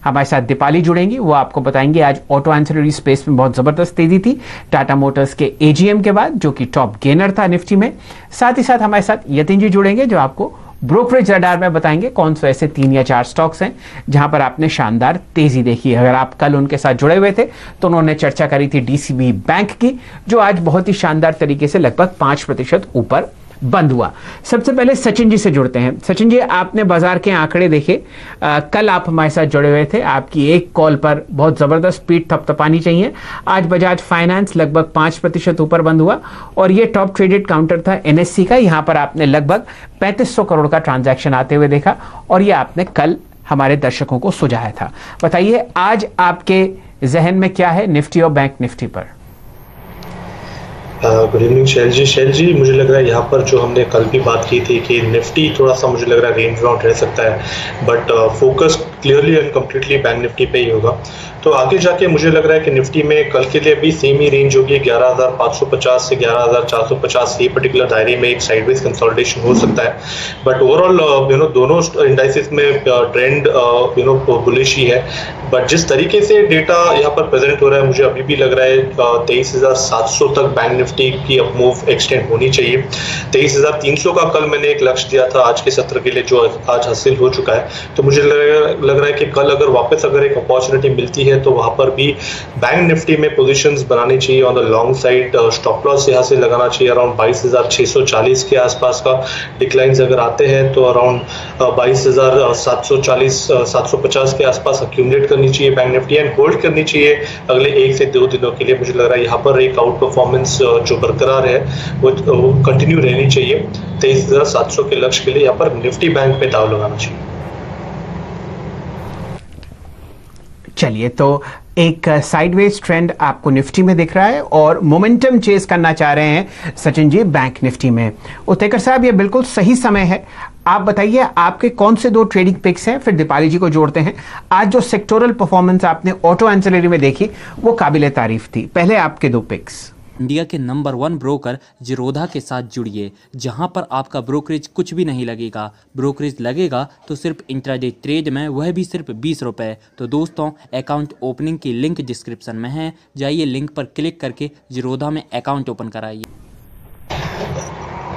हमारे साथ दीपाली जुड़ेंगी, वो आपको बताएंगे आज ऑटो एंसिलरी स्पेस में बहुत जबरदस्त तेजी थी टाटा मोटर्स के एजीएम के बाद, जो कि टॉप गेनर था निफ्टी में। साथ ही साथ हमारे साथ यतिन जी जुड़ेंगे, जो आपको ब्रोकरेज रडार में बताएंगे कौन से ऐसे 3 या 4 स्टॉक्स हैं जहां पर आपने शानदार तेजी देखी है। अगर आप कल उनके साथ जुड़े हुए थे तो उन्होंने चर्चा करी थी डीसीबी बैंक की, जो आज बहुत ही शानदार तरीके से लगभग 5% ऊपर बंद हुआ। सबसे पहले सचिन जी से जुड़ते हैं। सचिन जी, आपने बाजार के आंकड़े देखे, कल आप हमारे साथ जुड़े हुए थे, आपकी एक कॉल पर बहुत जबरदस्त स्पीड थपथपानी चाहिए। आज बजाज फाइनेंस लगभग 5% ऊपर बंद हुआ और ये टॉप ट्रेडेड काउंटर था एनएससी का। यहां पर आपने लगभग 3500 करोड़ का ट्रांजैक्शन आते हुए देखा और ये आपने कल हमारे दर्शकों को सुझाया था। बताइए आज आपके जहन में क्या है निफ्टी और बैंक निफ्टी पर? गुड इवनिंग शैल जी, मुझे लग रहा है यहाँ पर जो हमने कल भी बात की थी कि निफ्टी थोड़ा सा मुझे लग रहा है रेंज बाउंड रह सकता है, but focus clearly and completely bank Nifty पे ही होगा। तो आगे जाके मुझे लग रहा है कि निफ्टी में कल के लिए भी सेम ही रेंज होगी, 11,550 से 11,450, ये पर्टिकुलर दायरे में एक साइडवेज कंसोलिडेशन हो सकता है। बट ओवरऑल दोनों इंडाइसेस में ट्रेंड बुलिश ही है। बट जिस तरीके से डेटा यहाँ पर प्रेजेंट हो रहा है, मुझे अभी भी लग रहा है 23,700 तक बैंक निफ्टी की अपमूव एक्सटेंड होनी चाहिए। 23,300 का कल मैंने एक लक्ष्य दिया था आज के सत्र के लिए, जो आज हासिल हो चुका है। तो मुझे लग रहा है कि कल अगर वापस अगर एक अपॉर्चुनिटी मिलती है तो वहां पर भी बैंक निफ्टी में पोजीशंस बनानी चाहिए on the long side. Stop loss यहाँ से लगाना चाहिए अराउंड 22,640 के आसपास का। डिक्लाइंस अगर आते हैं तो अराउंड 22,740 750 के आसपास अक्यूमुलेट करनी चाहिए बैंक निफ्टी एंड होल्ड करनी चाहिए अगले 1 से 2 दिनों के लिए। मुझे लग रहा है यहाँ पर एक आउट परफॉर्मेंस जो बरकरार है वो कंटिन्यू रहनी चाहिए। 23,700 के लक्ष्य के लिए यहाँ पर निफ्टी बैंक पे दाव लगाना चाहिए। चलिए, तो एक साइडवेज ट्रेंड आपको निफ्टी में दिख रहा है और मोमेंटम चेस करना चाह रहे हैं सचिन जी बैंक निफ्टी में। उत्तेकर साहब, ये बिल्कुल सही समय है। आप बताइए आपके कौन से 2 ट्रेडिंग पिक्स हैं, फिर दीपाली जी को जोड़ते हैं। आज जो सेक्टोरल परफॉर्मेंस आपने ऑटो एंसिलरी में देखी वो काबिले तारीफ थी। पहले आपके 2 पिक्स। इंडिया के नंबर 1 ब्रोकर जीरोधा के साथ जुड़िए, जहां पर आपका ब्रोकरेज कुछ भी नहीं लगेगा। ब्रोकरेज लगेगा तो सिर्फ इंट्राडे ट्रेड में, वह भी सिर्फ 20 रुपये। तो दोस्तों, अकाउंट ओपनिंग की लिंक डिस्क्रिप्शन में है, जाइए लिंक पर क्लिक करके जीरोधा में अकाउंट ओपन कराइए।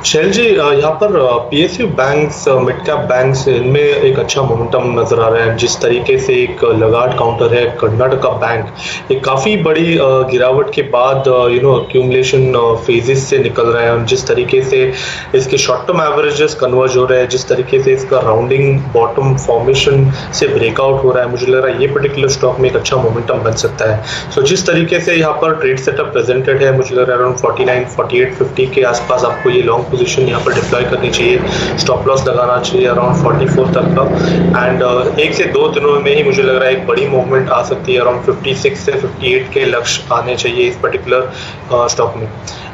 शैल जी, यहाँ पर PSU banks, mid cap banks, इनमें एक अच्छा मोमेंटम नजर आ रहा है। जिस तरीके से एक लगाट काउंटर है कर्नाटका बैंक, एक काफ़ी बड़ी गिरावट के बाद एक्यूमुलेशन फेजेस से निकल रहा है। और जिस तरीके से इसके शॉर्ट टर्म एवरेजेस कन्वर्ज हो रहे हैं, जिस तरीके से इसका राउंडिंग बॉटम फॉर्मेशन से ब्रेकआउट हो रहा है, मुझे लग रहा है ये पर्टिकुलर स्टॉक में एक अच्छा मोमेंटम बन सकता है। सो जिस तरीके से यहाँ पर ट्रेड सेटअप प्रेजेंटेड है, मुझे लग रहा है अराउंड 49, 48, 50 के आसपास आपको ये लॉन्ग पोजीशन यहाँ पर डिप्लॉय करनी चाहिए। स्टॉप लॉस लगाना चाहिए अराउंड 44 तक का। एंड 1 से 2 दिनों में ही मुझे लग रहा है एक बड़ी मूवमेंट आ सकती है। अराउंड 56 से 58 के लक्ष्य आने चाहिए इस पर्टिकुलर स्टॉक में।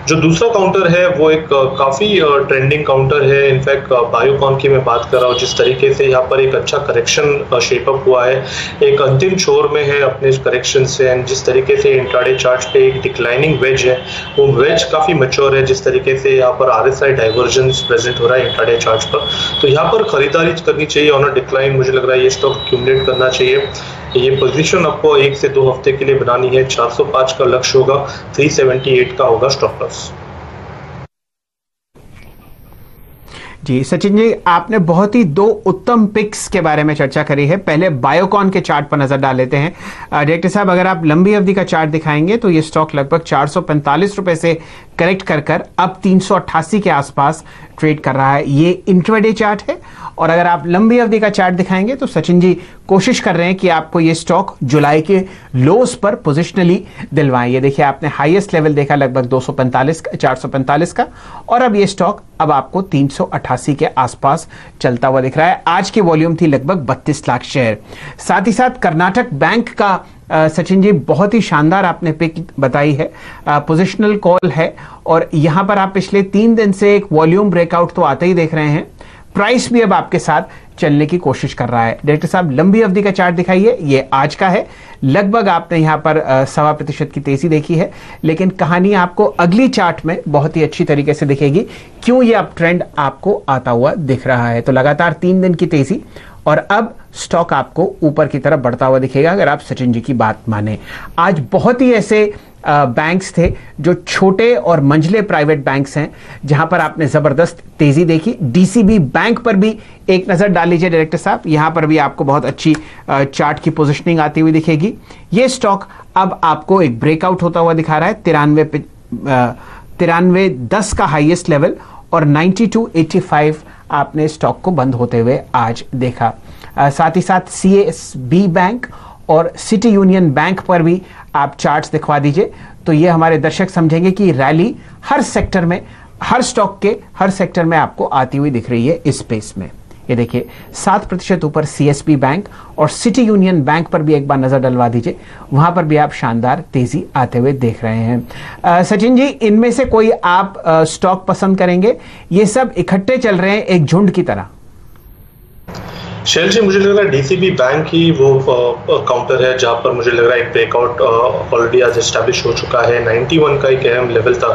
जो दूसरा काउंटर है वो एक काफ़ी ट्रेंडिंग काउंटर है। इनफैक्ट बायोकॉन की मैं बात कर रहा हूँ। जिस तरीके से यहाँ पर एक अच्छा करेक्शन शेपअप हुआ है, एक अंतिम छोर में है अपने इस करेक्शन से। एंड जिस तरीके से इंट्राडे चार्ट पे एक डिक्लाइनिंग वेज है, वो वेज काफ़ी मैच्योर है। जिस तरीके से यहाँ पर RSI डाइवर्जेंस प्रेजेंट हो रहा है इंट्राडे चार्ट पर, तो यहाँ पर खरीदारी करनी चाहिए ऑन अ डिक्लाइन। मुझे लग रहा है ये स्टॉक एक्यूमुलेट करना चाहिए। ये पोजीशन आपको 1 से 2 हफ्ते के लिए बनानी है। 405 का लक्ष्य होगा, 378 का होगा स्टॉप लॉस। जी सचिन जी, आपने बहुत ही 2 उत्तम पिक्स के बारे में चर्चा करी है। पहले बायोकॉन के चार्ट पर नजर डाल लेते हैं। डायरेक्टर साहब, अगर आप लंबी अवधि का चार्ट दिखाएंगे तो ये स्टॉक लगभग 445 रुपए से करेक्ट कर अब 388 के आसपास ट्रेड कर रहा है। ये इंट्राडे चार्ट है। और अगर आप लंबी अवधि का चार्ट दिखाएंगे तो सचिन जी कोशिश कर रहे हैं कि आपको ये स्टॉक जुलाई के लोस पर पोजिशनली दिलवाएं। ये देखिए, आपने हाईएस्ट लेवल देखा लगभग 445 का, और अब ये स्टॉक अब आपको 388 के आसपास चलता हुआ दिख रहा है। आज की वॉल्यूम थी लगभग 32 लाख शेयर। साथ ही साथ कर्नाटक बैंक का सचिन जी बहुत ही शानदार आपने पिक बताई है। पोजिशनल कॉल है और यहां पर आप पिछले 3 दिन से एक वॉल्यूम ब्रेकआउट तो आते ही देख रहे हैं। प्राइस भी अब आपके साथ चलने की कोशिश कर रहा है। डायरेक्टर साहब, लंबी अवधि का चार्ट दिखाइए। ये आज का है, लगभग आपने यहां पर 1.25% की तेजी देखी है, लेकिन कहानी आपको अगली चार्ट में बहुत ही अच्छी तरीके से दिखेगी क्यों ये अप ट्रेंड आपको आता हुआ दिख रहा है। तो लगातार 3 दिन की तेजी और अब स्टॉक आपको ऊपर की तरफ बढ़ता हुआ दिखेगा अगर आप सचिन जी की बात माने। आज बहुत ही ऐसे बैंक्स थे जो छोटे और मंझले प्राइवेट बैंक्स हैं जहां पर आपने जबरदस्त तेजी देखी। डीसीबी बैंक पर भी एक नजर डाल लीजिए डायरेक्टर साहब, यहां पर भी आपको बहुत अच्छी चार्ट की पोजीशनिंग आती हुई दिखेगी। ये स्टॉक अब आपको एक ब्रेकआउट होता हुआ दिखा रहा है 93.10 का हाईएस्ट लेवल और 92.85 आपने स्टॉक को बंद होते हुए आज देखा। साथ ही साथ सीएसबी बैंक और सिटी यूनियन बैंक पर भी आप चार्ट्स दिखवा दीजिए तो ये हमारे दर्शक समझेंगे कि रैली हर सेक्टर में, हर स्टॉक के हर सेक्टर में आपको आती हुई दिख रही है इस स्पेस में। ये देखिए 7% ऊपर सीएसबी बैंक और सिटी यूनियन बैंक पर भी एक बार नजर डलवा दीजिए, वहां पर भी आप शानदार तेजी आते हुए देख रहे हैं। सचिन जी, इनमें से कोई आप स्टॉक पसंद करेंगे? ये सब इकट्ठे चल रहे हैं एक झुंड की तरह। शैल जी, मुझे लग रहा है डीसीबी बैंक ही वो काउंटर है जहां पर मुझे लग रहा है एक ब्रेकआउट ऑलरेडी आज एस्टैब्लिश हो चुका है। 91 का एक अहम लेवल था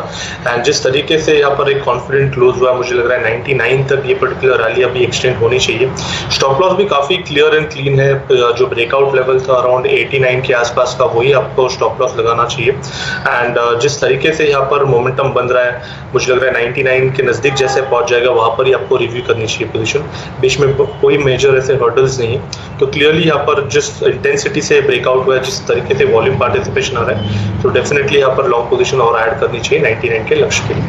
एंड जिस तरीके से यहाँ पर एक कॉन्फिडेंट क्लोज हुआ, मुझे लग रहा है 99 तक ये पर्टिकुलर रैली अभी एक्सटेंड होनी चाहिए। स्टॉप लॉस भी काफी क्लियर एंड क्लीन है, जो ब्रेकआउट लेवल था अराउंड 89 के आसपास का, वही आपको स्टॉप लॉस लगाना चाहिए। एंड जिस तरीके से यहाँ पर मोमेंटम बन रहा है, मुझे लग रहा है 99 के नजदीक जैसे पहुंच जाएगा वहां पर ही आपको रिव्यू करनी चाहिए पोजीशन। बीच में कोई मेजर ऐसे हर्डल्स नहीं, तो क्लियरली यहाँ पर जिस इंटेंसिटी से ब्रेकआउट हुआ है, जिस तरीके से वॉल्यूम पार्टिसिपेशन आ रहा है, तो डेफिनेटली यहाँ पर लॉन्ग पोजीशन और ऐड करनी चाहिए 99 के लक्ष्य के लिए।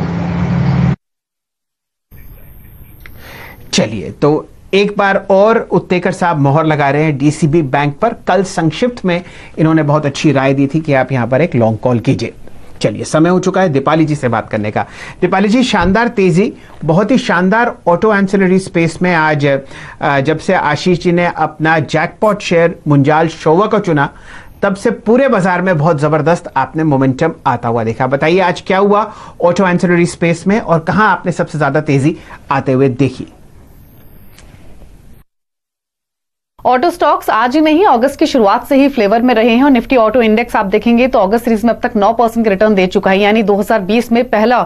चलिए, तो एक बार और उत्तेकर साहब मोहर लगा रहे हैं डीसीबी बैंक पर। कल संक्षिप्त में इन्होंने बहुत अच्छी राय दी थी कि आप यहां पर एक लॉन्ग कॉल कीजिए। चलिए, समय हो चुका है दीपाली जी से बात करने का। दीपाली जी, शानदार तेजी, बहुत ही शानदार ऑटो एंसिलरी स्पेस में आज जब से आशीष जी ने अपना जैकपॉट शेयर मुंजाल शोवा को चुना, तब से पूरे बाजार में बहुत जबरदस्त आपने मोमेंटम आता हुआ देखा। बताइए आज क्या हुआ ऑटो एंसिलरी स्पेस में और कहां आपने सबसे ज्यादा तेजी आते हुए देखी? ऑटो स्टॉक्स आज ही नहीं, अगस्त की शुरुआत से ही फ्लेवर में रहे हैं और निफ्टी ऑटो इंडेक्स आप देखेंगे तो अगस्त सीरीज में अब तक 9% के रिटर्न दे चुका है। यानी 2020 में पहला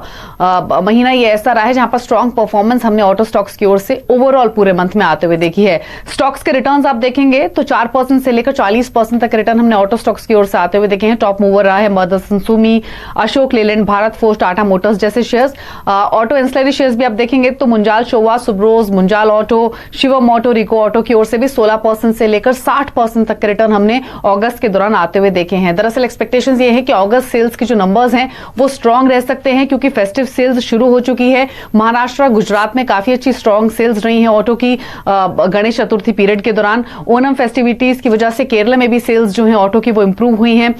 महीना ये ऐसा रहा है जहां पर स्ट्रॉन्ग परफॉर्मेंस हमने ऑटो स्टॉक्स की ओर से ओवरऑल पूरे मंथ में आते हुए देखी है। स्टॉक्स के रिटर्न आप देखेंगे तो 4% से लेकर 40% तक रिटर्न हमने ऑटो स्टॉक्स की ओर से आते हुए देखे हैं। टॉप मूवर रहा है मदरसन सुमी, अशोक लेलैंड, भारत फोर्ज, टाटा मोटर्स जैसे शेयर्स। ऑटो एंसिलरी शेयर्स भी आप देखेंगे तो मुंजाल शोवा, सुब्रोज, मुंजाल ऑटो, शिवम ऑटो, रिको ऑटो की ओर से भी 16% से लेकर 60% तक के रिटर्न हमने अगस्त के दौरान आते हुए देखे हैं। दरअसल एक्सपेक्टेशंस ये है कि अगस्त सेल्स की जो नंबर्स हैं वो स्ट्रांग रह सकते हैं क्योंकि फेस्टिव सेल्स शुरू हो चुकी है। महाराष्ट्र, गुजरात में काफी अच्छी स्ट्रांग सेल्स रही हैं ऑटो की गणेश चतुर्थी पीरियड के दौरान। ओनम फेस्टिविटीज की वजह से केरला में भी सेल्स जो है ऑटो की वो इंप्रूव हुई हैं।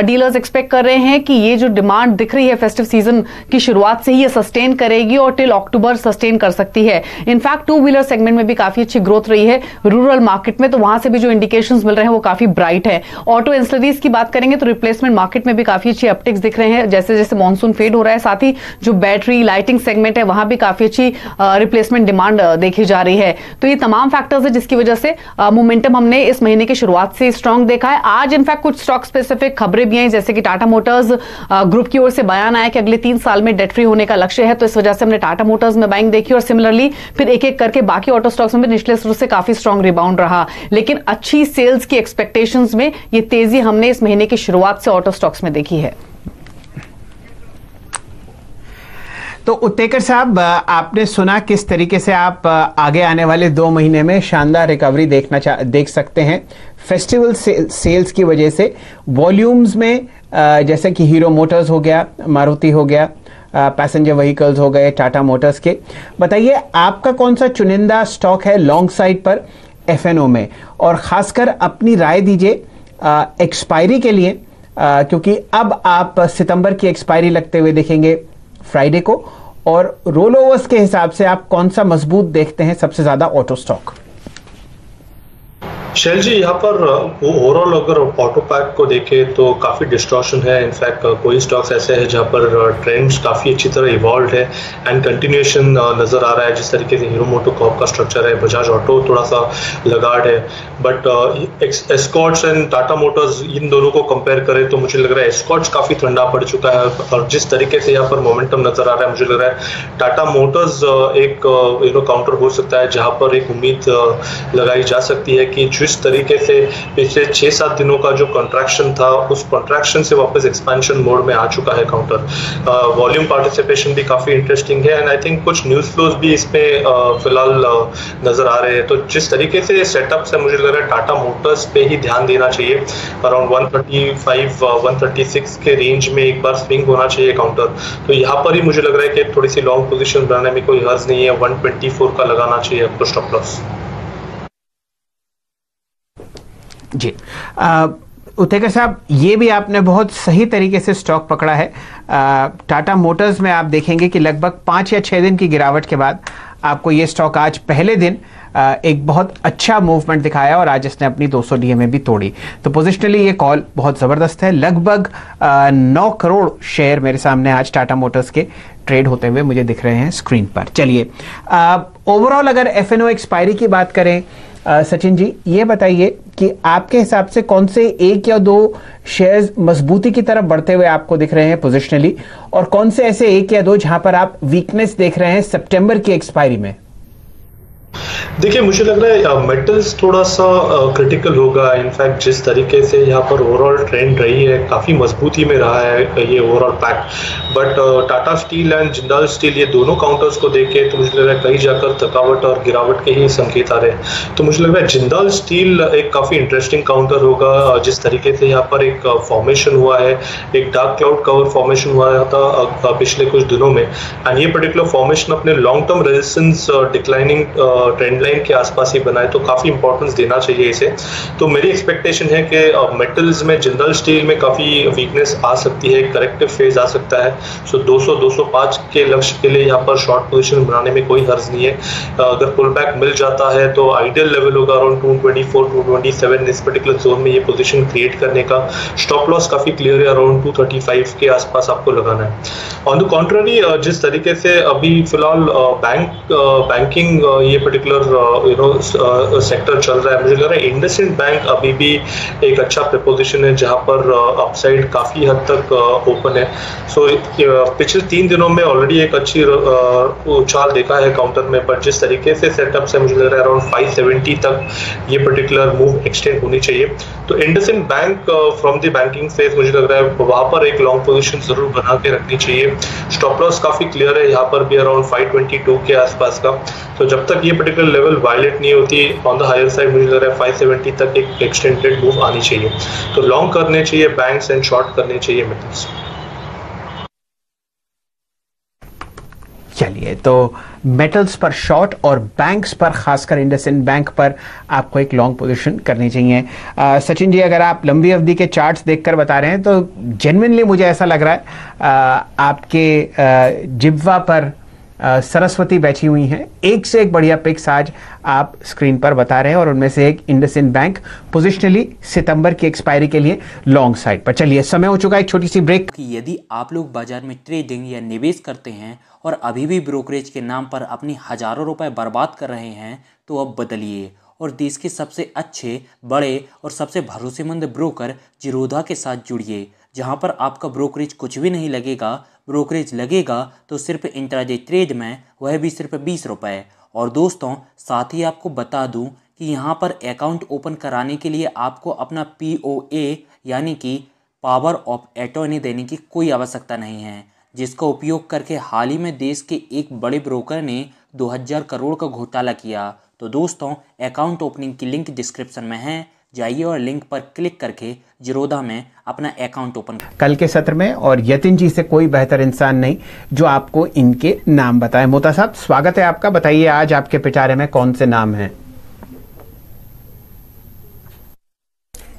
डीलर्स एक्सपेक्ट कर रहे हैं कि ये जो डिमांड दिख रही है फेस्टिव सीजन की शुरुआत से ही ये सस्टेन करेगी और टिल अक्टूबर सस्टेन कर सकती है। इनफैक्ट टू व्हीलर सेगमेंट में भी काफी अच्छी ग्रोथ रही है रूरल मार्केट में, तो वहां से भी जो इंडिकेशंस मिल रहे हैं वो काफी ब्राइट है। ऑटो एंसिलरीज की बात करेंगे तो रिप्लेसमेंट मार्केट में भी काफी अच्छी अपटिक्स दिख रहे हैं जैसे जैसे मॉनसून फेड हो रहा है। साथ ही जो बैटरी लाइटिंग सेगमेंट है वहां भी काफी अच्छी रिप्लेसमेंट डिमांड देखी जा रही है। तो ये तमाम फैक्टर्स है जिसकी वजह से मोमेंटम हमने इस महीने की शुरुआत से स्ट्रांग देखा है। आज इनफैक्ट कुछ स्टॉक स्पेसिफिक खबरें भी आई जैसे कि टाटा मोटर्स ग्रुप की ओर से बयान आया कि अगले 3 साल में डेट फ्री होने का लक्ष्य है, तो इस वजह से हमने टाटा मोटर्स में बाइंग देखी और सिमिलरली फिर एक एक करके बाकी ऑटो स्टॉक्स में भी निचले स्तर से काफी स्ट्रांग रिबाउंड रहा। लेकिन अच्छी सेल्स की एक्सपेक्टेशंस में ये तेजी हमने इस महीने की शुरुआत से ऑटो स्टॉक्स में देखी है। तो उत्तेकर साहब, आपने सुना किस तरीके से आप आगे आने वाले 2 महीने में शानदार रिकवरी देख सकते हैं फेस्टिवल सेल्स की वजह से। वॉल्यूम्स में जैसे कि हीरो मोटर्स हो गया, मारुति हो गया, पैसेंजर व्हीकल्स हो गए टाटा मोटर्स के। बताइए आपका कौन सा चुनिंदा स्टॉक है लॉन्ग साइड पर एफएनओ में, और खासकर अपनी राय दीजिए एक्सपायरी के लिए, क्योंकि अब आप सितंबर की एक्सपायरी लगते हुए देखेंगे फ्राइडे को, और रोल ओवर्स के हिसाब से आप कौन सा मजबूत देखते हैं सबसे ज्यादा ऑटो स्टॉक? शैल जी, यहाँ पर ओवरऑल अगर ऑटो पैक को देखें तो काफ़ी डिस्टॉर्शन है। इनफैक्ट कोई स्टॉक्स ऐसे हैं जहाँ पर ट्रेंड्स काफ़ी अच्छी तरह इवॉल्व है एंड कंटिन्यूएशन नज़र आ रहा है। जिस तरीके से हीरो मोटो कॉर्प का स्ट्रक्चर है, बजाज ऑटो थोड़ा सा लगाड़ है, बट एस्कॉर्ट्स एंड टाटा मोटर्स इन दोनों को कंपेयर करें तो मुझे लग रहा है एस्कॉर्ट्स काफ़ी ठंडा पड़ चुका है। और जिस तरीके से यहाँ पर मोमेंटम नज़र आ रहा है, मुझे लग रहा है टाटा मोटर्स एक काउंटर हो सकता है जहाँ पर एक उम्मीद लगाई जा सकती है कि जिस तरीके से पिछले 6-7 दिनों का जो कंट्रैक्शन था, उस कंट्रैक्शन से वापस एक्सपेंशन मोड में आ चुका है काउंटर। वॉल्यूम पार्टिसिपेशन भी काफ़ी इंटरेस्टिंग है एंड आई थिंक कुछ न्यूज़ फ्लोज भी इसमें फिलहाल नज़र आ रहे हैं। तो जिस तरीके से सेटअप से मुझे लग रहा है टाटा मोटर्स पे ही ध्यान देना चाहिए। अराउंड 135-136 के रेंज में एक बार स्विंग होना चाहिए काउंटर। तो यहाँ पर ही मुझे लग रहा है कि थोड़ी सी लॉन्ग पोजीशन बनाने में कोई हर्ज नहीं है। 124 का लगाना चाहिए आपको स्टॉप लॉस। जी उतेकर साहब, ये भी आपने बहुत सही तरीके से स्टॉक पकड़ा है। टाटा मोटर्स में आप देखेंगे कि लगभग 5 या 6 दिन की गिरावट के बाद आपको ये स्टॉक आज पहले दिन एक बहुत अच्छा मूवमेंट दिखाया और आज इसने अपनी 200 डीएमए भी तोड़ी। तो पोजिशनली ये कॉल बहुत ज़बरदस्त है। लगभग 9 करोड़ शेयर मेरे सामने आज टाटा मोटर्स के ट्रेड होते हुए मुझे दिख रहे हैं स्क्रीन पर। चलिए ओवरऑल अगर एफएनओ एक्सपायरी की बात करें, सचिन जी ये बताइए कि आपके हिसाब से कौन से 1 या 2 शेयर्स मजबूती की तरफ बढ़ते हुए आपको दिख रहे हैं पोजिशनली, और कौन से ऐसे 1 या 2 जहां पर आप वीकनेस देख रहे हैं सितंबर की एक्सपायरी में? देखिए मुझे लग रहा है मेटल्स थोड़ा सा क्रिटिकल होगा। इनफैक्ट जिस तरीके से यहाँ पर ओवरऑल ट्रेंड रही है, काफ़ी मजबूती में रहा है ये overall pack. But Tata steel and Jindal steel, ये दोनों काउंटर्स को देखे तो मुझे लग रहा है कहीं जाकर थकावट और गिरावट के ही संकेत आ रहे हैं। तो मुझे लग रहा है जिंदाल स्टील एक काफ़ी इंटरेस्टिंग काउंटर होगा। जिस तरीके से यहाँ पर एक फॉर्मेशन हुआ है, एक डार्क क्लाउड कवर फॉर्मेशन हुआ था पिछले कुछ दिनों में, एंड ये पर्टिकुलर फॉर्मेशन अपने long term resistance declining trend line के आसपास ही बनाए, तो काफी इंपॉर्टेंस देना चाहिए इसे। तो मेरी एक्सपेक्टेशन है कि मेटल्स में जिंदल स्टील में काफी वीकनेस आ सकती है, करेक्टिव फेज आ सकता है। सो 200-205 के लक्ष्य के लिए यहाँ पर शॉर्ट पोजीशन बनाने में कोई हर्ज नहीं है। अगर पुल बैक मिल जाता है तो आइडियल लेवल होगा अराउंड 224-227, इस पर्टिकुलर जोन में ये पोजीशन क्रिएट करने का। स्टॉप लॉस काफी क्लियर है, अराउंड 235 के आसपास आपको लगाना है। ऑन द कॉन्ट्ररी जिस तरीके से अभी फिलहाल बैंकिंग ये पर्टिकुलर सेक्टर चल रहा है, मुझे लग रहा है इंडसइंड बैंक अभी भी एक अच्छा प्रपोजिशन है जहां पर अपसाइड काफी हद तक ओपन है। सो पिछले 3 दिनों में ऑलरेडी एक अच्छी उछाल देखा है काउंटर में, पर जिस तरीके से सेटअप से मुझे लग रहा है अराउंड 570 तक ये पर्टिकुलर मूव एक्सटेंड होनी चाहिए। तो IndusInd bank from the banking phase मुझे लग रहा है वहां पर एक लॉन्ग पोजीशन जरूर बना के रखनी चाहिए। स्टॉप लॉस काफी क्लियर है यहाँ पर भी अराउंड 522 के आसपास का। तो जब तक ये पर्टिकुलर लेवल वायलेट नहीं होती ऑन द हायर साइड, मुझे लग रहा है 570 तक एक एक्सटेंडेड मूव आनी चाहिए। तो लॉन्ग करने चाहिए बैंक्स एंड शॉर्ट करने चाहिए मेटल्स। चलिए, तो मेटल्स पर शॉर्ट और बैंक्स पर, खासकर इंडसइंड बैंक पर आपको एक लॉन्ग पोजीशन करनी चाहिए। सचिन जी, अगर आप लंबी अवधि के चार्ट्स देखकर बता रहे हैं तो जेन्युइनली मुझे ऐसा लग रहा है आपके जिह्वा पर सरस्वती बैठी हुई हैं। एक से एक बढ़िया पिक्स आज आप स्क्रीन पर बता रहे हैं और उनमें से एक इंडसइंड बैंक पोजिशनली सितंबर की एक्सपायरी के लिए लॉन्ग साइड पर। चलिए, समय हो चुका है एक छोटी सी ब्रेक। यदि आप लोग बाजार में ट्रेडिंग या निवेश करते हैं और अभी भी ब्रोकरेज के नाम पर अपनी हजारों रुपए बर्बाद कर रहे हैं, तो अब बदलिए और देश के सबसे अच्छे, बड़े और सबसे भरोसेमंद ब्रोकर जिरोधा के साथ जुड़िए, जहां पर आपका ब्रोकरेज कुछ भी नहीं लगेगा। ब्रोकरेज लगेगा तो सिर्फ इंट्राडे ट्रेड में, वह भी सिर्फ 20 रुपये। और दोस्तों, साथ ही आपको बता दूं कि यहाँ पर अकाउंट ओपन कराने के लिए आपको अपना POA यानी कि पावर ऑफ अटॉर्नी देने की कोई आवश्यकता नहीं है, जिसका उपयोग करके हाल ही में देश के एक बड़े ब्रोकर ने 2000 करोड़ का घोटाला किया। तो दोस्तों, अकाउंट ओपनिंग की लिंक डिस्क्रिप्शन में है, जाइए और लिंक पर क्लिक करके जिरोधा में अपना अकाउंट ओपन। कल के सत्र में और यतिन जी से कोई बेहतर इंसान नहीं जो आपको इनके नाम बताए। मोता साहब, स्वागत है आपका। बताइए आज आपके पिटारे में कौन से नाम हैं?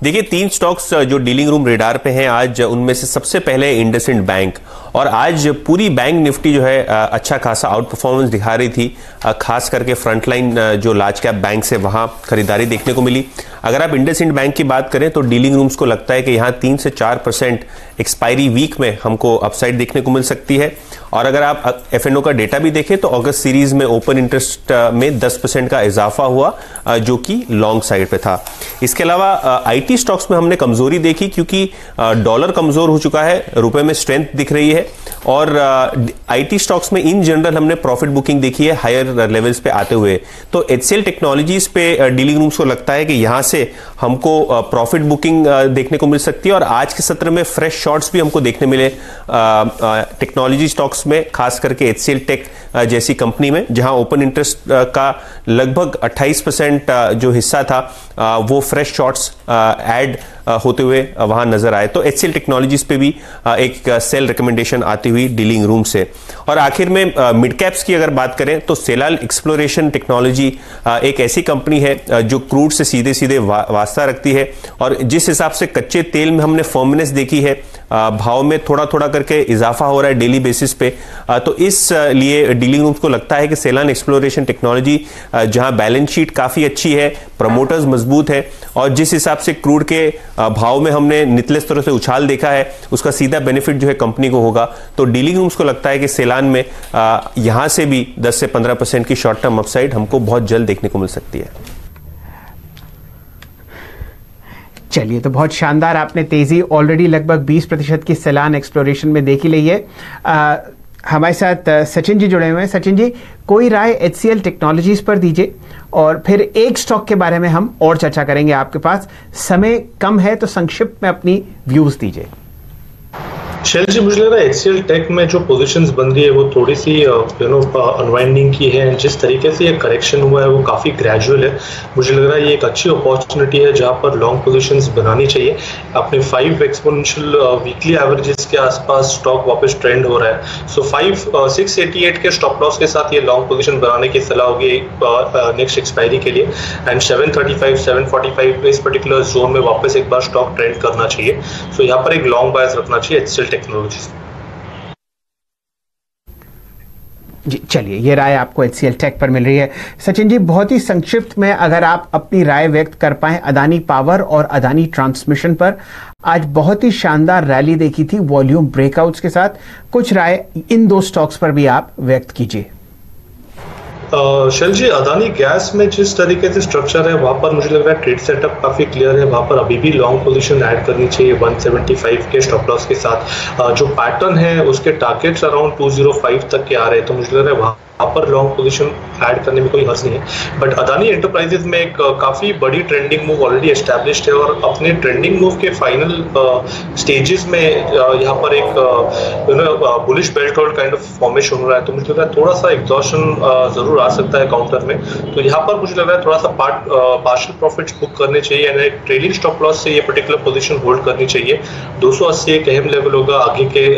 देखिए, 3 स्टॉक्स जो डीलिंग रूम रेडार पे हैं आज, उनमें से सबसे पहले इंडसइंड बैंक। और आज पूरी बैंक निफ्टी जो है अच्छा खासा आउट परफॉर्मेंस दिखा रही थी, खास करके फ्रंटलाइन जो लार्ज कैप बैंक है वहां खरीदारी देखने को मिली। अगर आप इंडसइंड बैंक की बात करें तो डीलिंग रूम्स को लगता है कि यहाँ 3 से 4% एक्सपायरी वीक में हमको अपसाइड देखने को मिल सकती है। और अगर आप एफएनओ का डेटा भी देखें तो अगस्त सीरीज में ओपन इंटरेस्ट में 10% का इजाफा हुआ, जो कि लॉन्ग साइड पे था। इसके अलावा IT आईटी स्टॉक्स में हमने कमजोरी देखी क्योंकि डॉलर कमजोर हो चुका है, रुपए में स्ट्रेंथ दिख रही है और आईटी स्टॉक्स में इन जनरल हमने प्रॉफिट बुकिंग देखी है हायर लेवल्स पे आते हुए। तो एचसीएल टेक्नोलॉजीज पे डीलिंग रूम्स को लगता है कि यहां से हमको प्रॉफिट बुकिंग देखने को मिल सकती है और आज के सत्र में फ्रेश शॉर्ट्स भी हमको देखने मिले टेक्नोलॉजी स्टॉक्स में, खास करके एचसीएल टेक जैसी कंपनी में, जहां ओपन इंटरेस्ट का लगभग 28% जो हिस्सा था वो फ्रेश शॉर्ट्स ऐड होते हुए वहां नजर आए। तो एचसीएल टेक्नोलॉजीज पे भी एक सेल रिकमेंडेशन आती हुई डीलिंग रूम से। और आखिर में मिड कैप्स की अगर बात करें तो सेलाल एक्सप्लोरेशन टेक्नोलॉजी एक ऐसी कंपनी है जो क्रूड से सीधे सीधे वास्ता रखती है और जिस हिसाब से कच्चे तेल में हमने फर्मनेस देखी है, भाव में थोड़ा थोड़ा करके इजाफा हो रहा है डेली बेसिस पे, तो इस लिए डीलिंग रूम्स को लगता है कि सेलान एक्सप्लोरेशन टेक्नोलॉजी जहां बैलेंस शीट काफी अच्छी है, प्रमोटर्स मजबूत है और जिस हिसाब से क्रूड के भाव में हमने निचले स्तरों से उछाल देखा है, उसका सीधा बेनिफिट जो है कंपनी को होगा। तो डीलिंग रूम्स को लगता है कि सेलान में यहां से भी 10 से 15% की शॉर्ट टर्म अपसाइड हमको बहुत जल्द देखने को मिल सकती है। चलिए, तो बहुत शानदार आपने तेजी ऑलरेडी लगभग 20% की सेलान एक्सप्लोरेशन में देख ही ली है। हमारे साथ सचिन जी जुड़े हुए हैं। सचिन जी, कोई राय एचसीएल टेक्नोलॉजीज पर दीजिए और फिर एक स्टॉक के बारे में हम और चर्चा करेंगे। आपके पास समय कम है तो संक्षिप्त में अपनी व्यूज दीजिए। शैल जी, मुझे लग रहा है एचसीएल टेक में जो पोजीशंस बन रही है वो थोड़ी सी अनवाइंडिंग की है। जिस तरीके से ये करेक्शन हुआ है वो काफ़ी ग्रेजुअल है। मुझे लग रहा है ये एक अच्छी अपॉर्चुनिटी है जहां पर लॉन्ग पोजीशंस बनानी चाहिए। अपने 5 एक्सपोनेंशियल वीकली एवरेजेस के आसपास स्टॉक वापस ट्रेंड हो रहा है। सो 688 के स्टॉप लॉस के साथ ये लॉन्ग पोजीशन बनाने की सलाह होगी नेक्स्ट एक्सपायरी के लिए। एंड 735 745 इस पर्टिकुलर जोन में वापस एक बार स्टॉक ट्रेंड करना चाहिए। सो यहाँ पर एक लॉन्ग बायस रखना चाहिए एचसीएल टेक्नोलॉजीज। जी, चलिए, ये राय आपको एचसीएल टेक पर मिल रही है। सचिन जी, बहुत ही संक्षिप्त में अगर आप अपनी राय व्यक्त कर पाएं अदानी पावर और अदानी ट्रांसमिशन पर। आज बहुत ही शानदार रैली देखी थी वॉल्यूम ब्रेकआउट्स के साथ, कुछ राय इन दो स्टॉक्स पर भी आप व्यक्त कीजिए। शैल जी, अदानी गैस में जिस तरीके से स्ट्रक्चर है वहां पर मुझे लग रहा है ट्रेड सेटअप काफी क्लियर है। वहां पर अभी भी लॉन्ग पोजीशन ऐड करनी चाहिए 175 के स्टॉप लॉस के साथ। जो पैटर्न है उसके टारगेट्स अराउंड 205 तक के आ रहे हैं, तो मुझे लग रहा है वहां पर लॉन्ग पोजीशन ऐड करने में कोई हर्ज नहीं है। बट अदानी एंटरप्राइजेज में एक काफी बड़ी ट्रेंडिंग मूव ऑलरेडी एस्टैब्लिश्ड है और अपने ट्रेंडिंग मूव के फाइनल स्टेजेस में यहाँ पर एक bullish belt hold kind of formation हो रहा है। तो मुझे लग रहा है थोड़ा सा एग्जॉशन जरूर आ सकता है काउंटर में। तो यहाँ पर मुझे लग रहा है थोड़ा सा पार्शियल प्रॉफिट्स बुक करने चाहिए एंड एक ट्रेलिंग स्टॉप लॉस से ये पर्टिकुलर पोजीशन होल्ड करनी चाहिए। 280 एक अहम लेवल होगा आगे के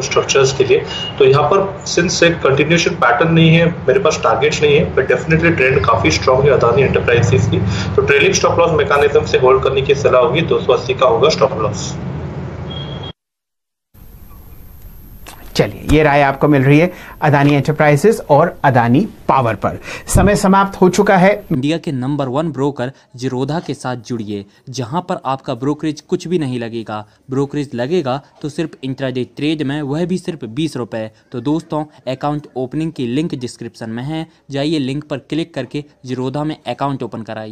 स्ट्रक्चर्स के लिए। तो यहाँ पर सिंस एक कंटिन्यूएशन पैटर्न नहीं है, मेरे पास टारगेट्स नहीं है, बट डेफिनेटली ट्रेंड काफी स्ट्रांग है अदानी एंटरप्राइजेस की। तो ट्रेलिंग स्टॉप लॉस मैकेनिज्म से होल्ड करने की सलाह होगी। 280 का होगा स्टॉप लॉस। चलिए, ये राय आपको मिल रही है अदानी एंटरप्राइजेस और अदानी पावर पर। समय समाप्त हो चुका है। इंडिया के नंबर 1 ब्रोकर जिरोधा के साथ जुड़िए, जहां पर आपका ब्रोकरेज कुछ भी नहीं लगेगा। ब्रोकरेज लगेगा तो सिर्फ इंट्राडे ट्रेड में, वह भी सिर्फ 20 रुपए। तो दोस्तों, अकाउंट ओपनिंग की लिंक डिस्क्रिप्शन में है, जाइए लिंक पर क्लिक करके जिरोधा में अकाउंट ओपन कराइए।